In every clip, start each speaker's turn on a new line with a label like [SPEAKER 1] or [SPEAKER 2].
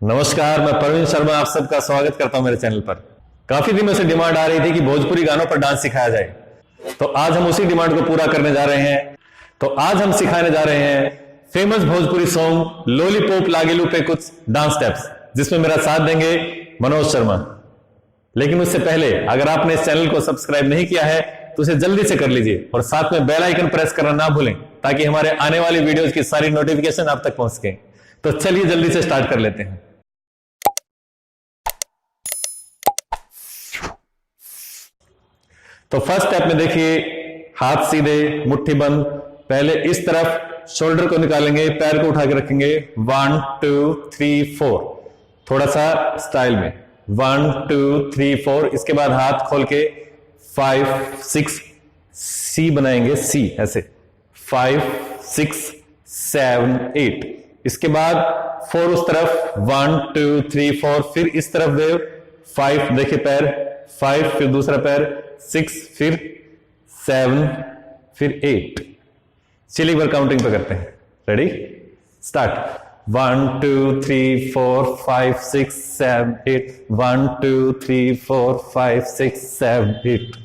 [SPEAKER 1] नमस्कार, मैं प्रवीण शर्मा आप सबका स्वागत करता हूं मेरे चैनल पर। काफी दिनों से डिमांड आ रही थी कि भोजपुरी गानों पर डांस सिखाया जाए, तो आज हम उसी डिमांड को पूरा करने जा रहे हैं। तो आज हम सिखाने जा रहे हैं फेमस भोजपुरी सॉन्ग लॉलीपॉप लागेलू पे कुछ डांस स्टेप्स, जिसमें मेरा साथ देंगे मनोज शर्मा। लेकिन उससे पहले अगर आपने इस चैनल को सब्सक्राइब नहीं किया है तो उसे जल्दी से कर लीजिए और साथ में बेल आइकन प्रेस करना ना भूलें, ताकि हमारे आने वाली वीडियोज की सारी नोटिफिकेशन आप तक पहुंच सके। तो चलिए जल्दी से स्टार्ट कर लेते हैं। तो फर्स्ट स्टेप में देखिए, हाथ सीधे, मुट्ठी बंद। पहले इस तरफ शोल्डर को निकालेंगे, पैर को उठा के रखेंगे। 1 2 3 4, थोड़ा सा स्टाइल में 1 2 3 4। इसके बाद हाथ खोल के 5 6 सी बनाएंगे, सी ऐसे 5 6 7 8। इसके बाद 4 उस तरफ 1 2 3 4, फिर इस तरफ वेव 5, देखिए पैर 5, फिर दूसरा पैर 6, फिर 7, फिर 8। चलिए एक बार काउंटिंग पे करते हैं। Ready, start. 1 2 3 4 5 6 7 8, 1 2 3 4 5 6 7 8।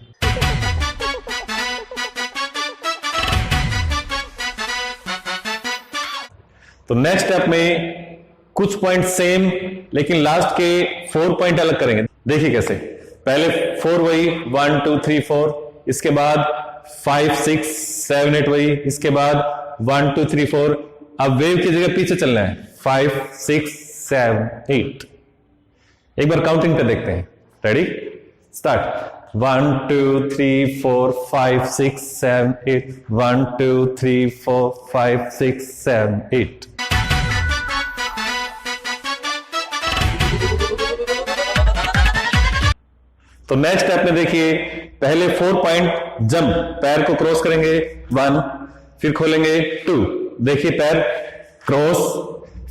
[SPEAKER 1] तो नेक्स्ट स्टेप में कुछ पॉइंट सेम, लेकिन लास्ट के 4 पॉइंट अलग करेंगे। देखिए कैसे, पहले 4 वही 1 2 3 4, इसके बाद 5 6 7 8 वही, इसके बाद 1 2 3 4। अब वेव की जगह पीछे चलना है, 5 6 7 8। एक बार काउंटिंग पे देखते हैं। Ready, start. 1 2 3 4 5 6 7 8, 1 2 3 4 5 6 7 8। तो नेक्स्ट स्टेप में देखिए, पहले 4 पॉइंट जंप, पैर को क्रॉस करेंगे 1, फिर खोलेंगे 2, देखिए पैर क्रॉस,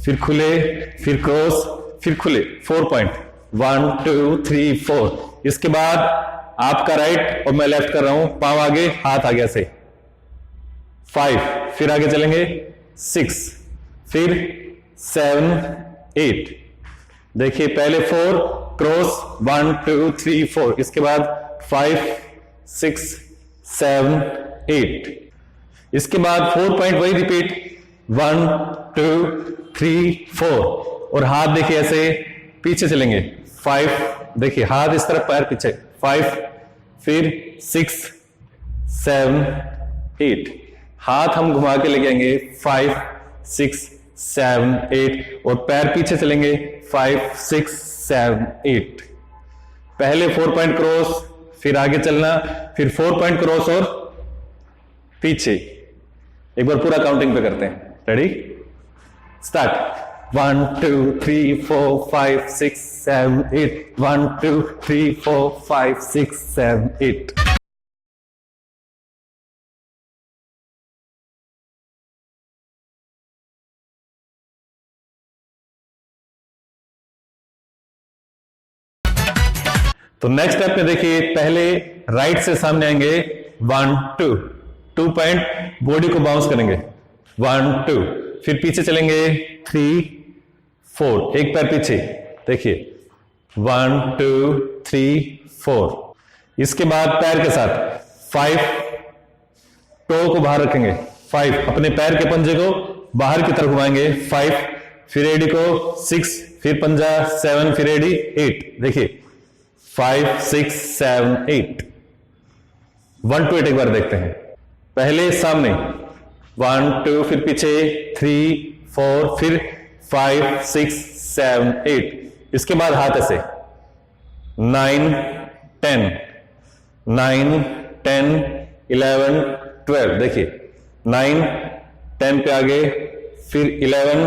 [SPEAKER 1] फिर खुले, फिर क्रॉस, फिर खुले। 4 पॉइंट 1 2 3 4। इसके बाद आपका राइट और मैं लेफ्ट कर रहा हूं, पांव आगे हाथ आगे ऐसे 5, फिर आगे चलेंगे 6, फिर 7 8। देखिए पहले 4 क्रॉस 1 2 3 4, इसके बाद 5 6 7 8। इसके बाद 4 पॉइंट वही रिपीट, 1 2 3 4। और हाथ देखिए ऐसे पीछे चलेंगे 5, देखिए हाथ इस तरफ, पैर पीछे 5, फिर 6 7 8। हाथ हम घुमा के लेके आएंगे 5 6 7 8, और पैर पीछे चलेंगे 5 6 7 8। पहले 4 पॉइंट क्रॉस, फिर आगे चलना, फिर 4 पॉइंट क्रॉस और पीछे। एक बार पूरा काउंटिंग पे करते हैं। Ready, start. 1 2 3 4 5 6 7 8, 1 2 3 4 5 6 7 8। तो नेक्स्ट स्टेप में देखिए, पहले राइट से सामने आएंगे 1 2 पॉइंट, बॉडी को बाउंस करेंगे 1 2, फिर पीछे चलेंगे 3 4, एक पैर पीछे, देखिए 1 2 3 4। इसके बाद पैर के साथ 5, टो को बाहर रखेंगे 5, अपने पैर के पंजे को बाहर की तरफ घुमाएंगे 5, फिर एडी को 6, फिर पंजा 7, फिर एडी 8। देखिए 5 6 7 8। 1 2 8 एक बार देखते हैं। पहले सामने 1 2, फिर पीछे 3 4, फिर 5 6 7 8। इसके बाद हाथ ऐसे 9 10 9 10 11 12। देखिए 9 10 पे आगे, फिर 11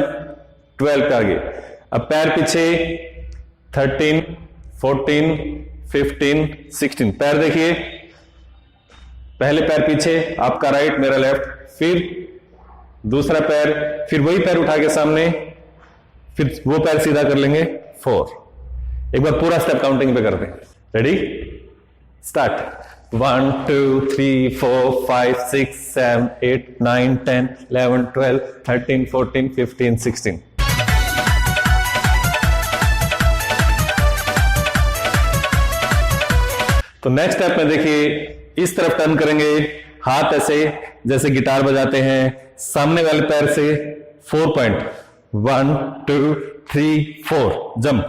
[SPEAKER 1] 12 पे आगे। अब पैर पीछे 13 14 15 16। पैर देखिए, पहले पैर पीछे, आपका राइट मेरा लेफ्ट, फिर दूसरा पैर, फिर वही पैर उठा के सामने, फिर वो पैर सीधा कर लेंगे 4। एक बार पूरा स्टेप काउंटिंग पे करते हैं। Ready, start. 1 2 3 4 5 6 7 8 9 10 11 12 13 14 15 16। तो नेक्स्ट स्टेप में देखिए इस तरफ टर्न करेंगे, हाथ ऐसे जैसे गिटार बजाते हैं, सामने वाले पैर से 4 पॉइंट 1 2 3 4 जंप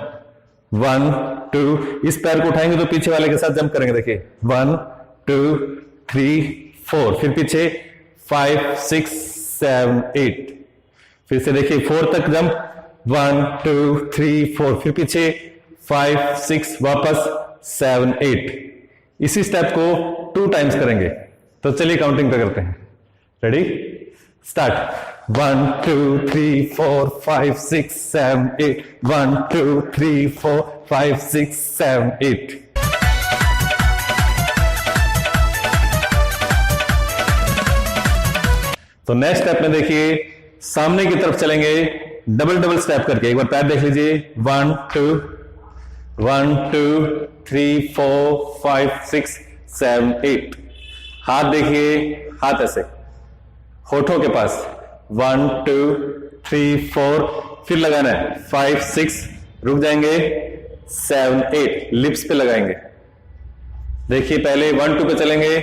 [SPEAKER 1] 1 2, इस पैर को उठाएंगे तो पीछे वाले के साथ जंप करेंगे। देखिए 1 2 3 4, फिर पीछे 5 6 7 8, फिर से देखिए 4 तक जंप 1 2 3 4, फिर पीछे 5 6 वापस 7 8। इसी स्टेप को 2 टाइम्स करेंगे। तो चलिए काउंटिंग पे करते हैं। Ready start 1 2 3 4 5 6 7 8 1 2 3 4 5 6 7 8। तो नेक्स्ट स्टेप में देखिए सामने की तरफ चलेंगे डबल डबल स्टेप करके। एक बार पैर देख लीजिए 1 2 1 2 3 4 5 6 7 8। हाथ देखिए, हाथ ऐसे होठों के पास 1 2 3 4, फिर लगाना है 5 6, रुक जाएंगे 7 8, लिप्स पे लगाएंगे। देखिए पहले 1 2 पे चलेंगे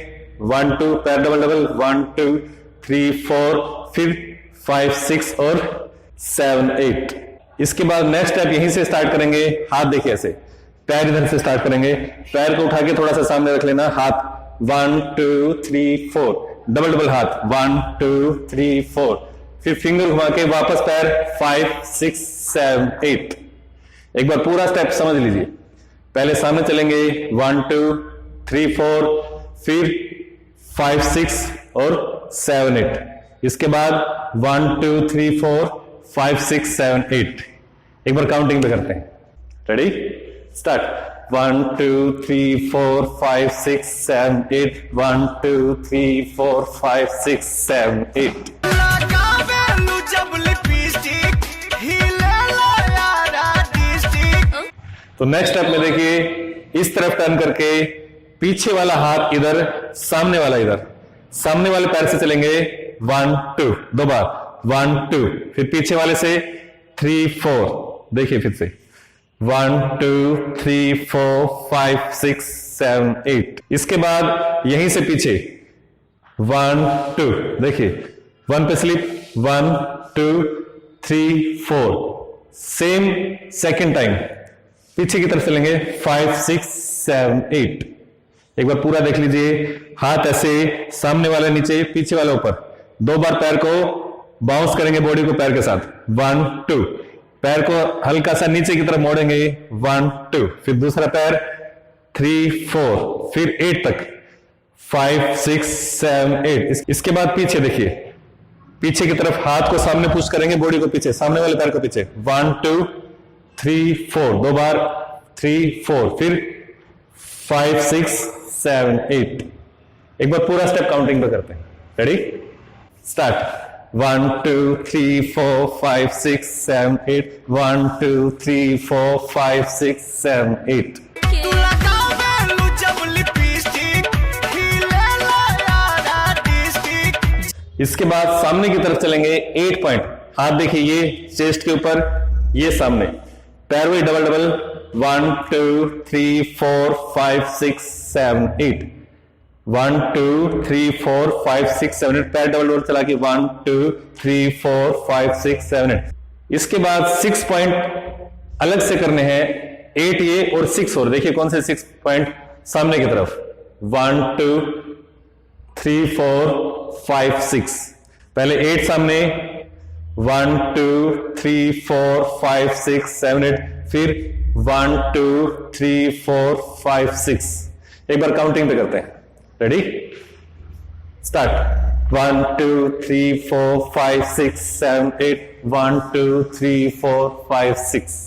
[SPEAKER 1] 1 2, पैर डबल डबल 1 2 3 4, फिर 5 6 और 7 8। इसके बाद नेक्स्ट स्टेप यहीं से स्टार्ट करेंगे। हाथ देखिए ऐसे, पैर इधर से स्टार्ट करेंगे, पैर को उठा के थोड़ा सा सामने रख लेना। हाथ 1 2 3 4, डबल डबल हाथ 1 2 3 4, फिर फिंगर घुमा के वापस पैर 5 6 7 8। एक बार पूरा स्टेप समझ लीजिए। पहले सामने चलेंगे 1 2 3 4, फिर 5 6 और 7 8। इसके बाद 1 2 3 4 5 6 7 8। एक बार काउंटिंग पे करते हैं। Ready start 1 2 3 4 5 6 7 8 1 2 3 4 5 6 7 8। तो नेक्स्ट स्टेप में देखिए इस तरफ टर्न करके पीछे वाला हाथ इधर, सामने वाला इधर, सामने वाले पैर से चलेंगे 1 2, 2 बार 1 2, फिर पीछे वाले से 3 4। देखिए फिर से 1 2 3 4 5 6 7 8। इसके बाद यहीं से पीछे 1 2, देखिए 1 pay slip 1 2 3 4, same second time पीछे की तरफ चलेंगे 5 6 7 8। एक बार पूरा देख लीजिए। हाथ ऐसे, सामने वाला नीचे, पीछे वाला ऊपर, 2 बार पैर को बाउंस करेंगे बॉडी को पैर के साथ 1 2, पैर को हल्का सा नीचे की तरफ मोड़ेंगे 1 2, फिर दूसरा पैर 3 4, फिर 8 तक 5 6 7 8। इसके बाद पीछे देखिए, पीछे की तरफ हाथ को सामने पुश करेंगे, बॉडी को पीछे, सामने वाले पैर को पीछे 1 2 3 4, 2 बार 3 4, फिर 5 6 7 8। एक बार पूरा स्टेप काउंटिंग पे करते हैं। Ready start 1 2 3 4 5 6 7 8 1 2 3 4 5 6 7 8। इसके बाद सामने की तरफ चलेंगे 8 पॉइंट। हाथ देखिए ये चेस्ट के ऊपर, ये सामने, पैर वही डबल डबल 1 2 3 4 5 6 7 8 1 2 3 4 5 6 7 8, पैर डबल डबल चला के 1 2 3 4 5 6 7 8। इसके बाद 6 पॉइंट अलग से करने हैं, 8 ये और 6 और। देखिए कौन से 6 पॉइंट, सामने की तरफ 1 2 3 4 5 6, पहले 8 सामने 1 2 3 4 5 6 7 8, फिर 1 2 3 4 5 6। एक बार काउंटिंग पे करते हैं। Ready start 1 2 3 4 5 6 7 8 1 2 3 4 5 6।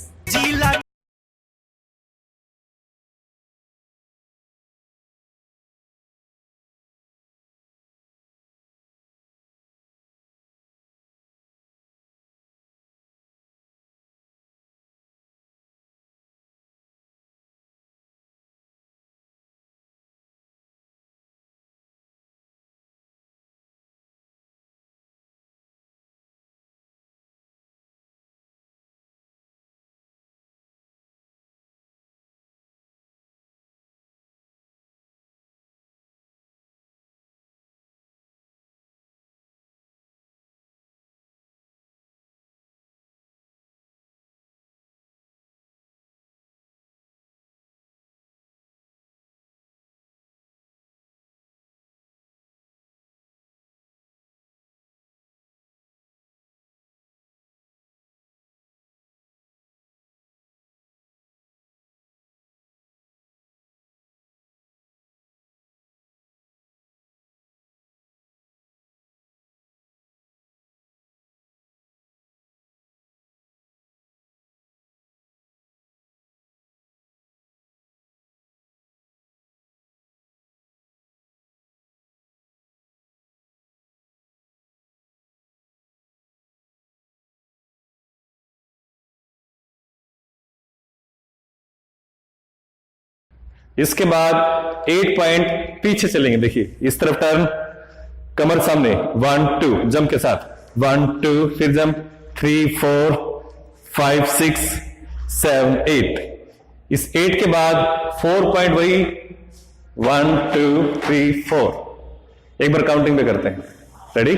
[SPEAKER 1] इसके बाद 8 पॉइंट पीछे चलेंगे, देखिए इस तरफ टर्न, कमर सामने, 1 2 जंप के साथ, 1 2 फिर जंप, 3 4 5 6 7 8। इस 8 के बाद 4 पॉइंट वही, 1 2 3 4। एक बार काउंटिंग पे करते हैं, रेडी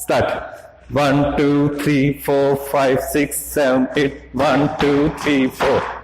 [SPEAKER 1] स्टार्ट, 1 2 3 4 5 6 7 8, 1 2 3 4।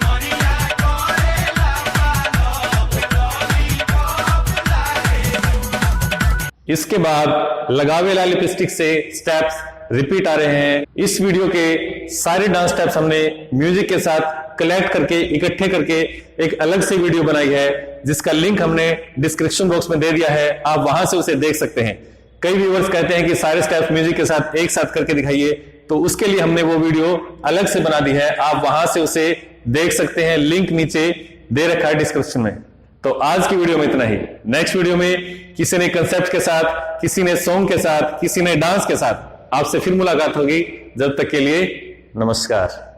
[SPEAKER 1] इसके बाद लगावे वाला लिपस्टिक से स्टेप्स रिपीट आ रहे हैं। इस वीडियो के सारे डांस स्टेप्स हमने म्यूजिक के साथ कलेक्ट करके इकट्ठे करके एक अलग से वीडियो बनाई है, जिसका लिंक हमने डिस्क्रिप्शन बॉक्स में दे दिया है, आप वहां से उसे देख सकते हैं। कई व्यूअर्स कहते हैं कि सारे स्टेप्स म्यूजिक के साथ एक साथ करके दिखाइए, तो उसके लिए हमने वो वीडियो अलग से बना दी है, आप वहां से उसे देख सकते हैं, लिंक नीचे दे रखा है डिस्क्रिप्शन में। तो आज की वीडियो में इतना ही। नेक्स्ट वीडियो में किसी ने कंसेप्ट के साथ, किसी ने सॉन्ग के साथ, किसी ने डांस के साथ आपसे फिर मुलाकात होगी। जब तक के लिए नमस्कार।